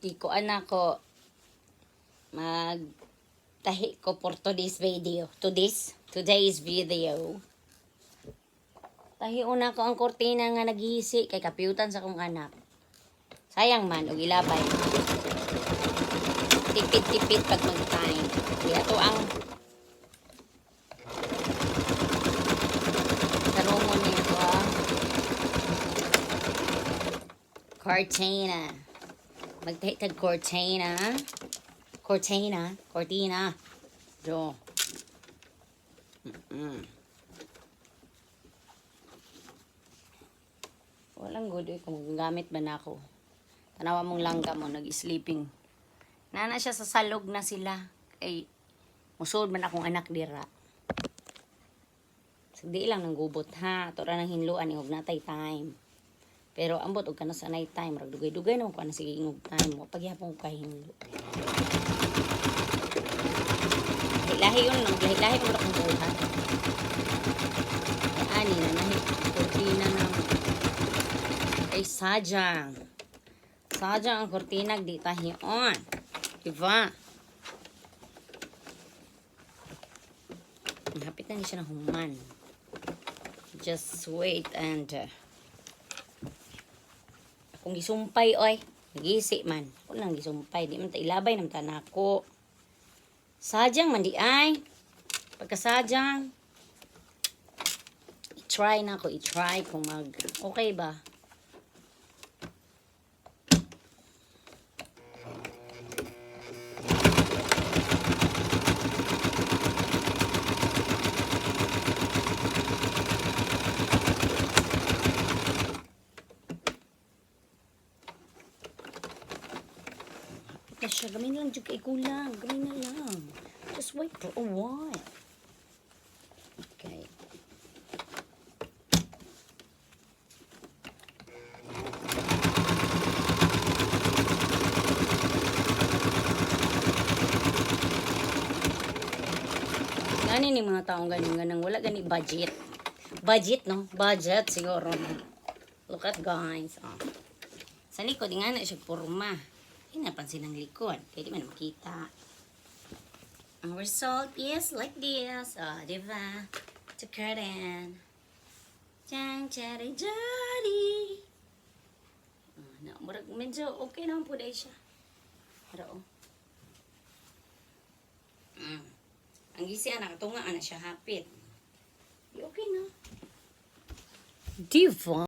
ikuan ako magtahi ko for today's video. Today's video. Tahi una ko ang kortina nga naghihisi kay kapiyutan sa kong anak. Sayang man og ilabay. Tipid-tipid pag mag-time. Kaya to ang tarungon niya to cortina. Magtahi tag cortina. Cortina. Do. Walang good kung gamit ba na ako. Tanawa mong langga mo, nag-sleeping. Nana siya sa salog na sila. Kay, musod man akong anak dira. Sagdi lang nang gubot ha. Tora nang hinluan, ingog natay time. Pero ambot, og ka na sa night time. Ragdugay-dugay na ko na sige ingog time mo. Pagyapon ko kahinlo. Lahi yun lang. Lahi mo na kong buhat. Ani na nahi. Kortina na. Ay sadyang. Sadyang ang kortina di tahiyon. Diba? Hapit na niya siya ng human. Just wait and akong gisumpay oy. Nagisi man. Ako lang gisumpay. Di man ta ilabay ng tanako. Sadyang man di ay. Pagkasadyang i-try na ako. I-try kung mag okay ba? Siya, gamay na lang dyan kay kulang. Gamay na lang. Just wait for a while. Okay. Gani ni mga taong ganang wala gani budget. Budget, no? Budget siguro. Look at guys. Oh. Sa likod, nga na siya porma. Hindi napansin ang likod. Kaya di man makita. Ang result is like this. Oh, diba? To curtain. Jang, jari, jari. Oh, na, medyo okay naman po dahil siya. Pero, ang gisi anak, ito nga, siya hapit. Okay na. Diba?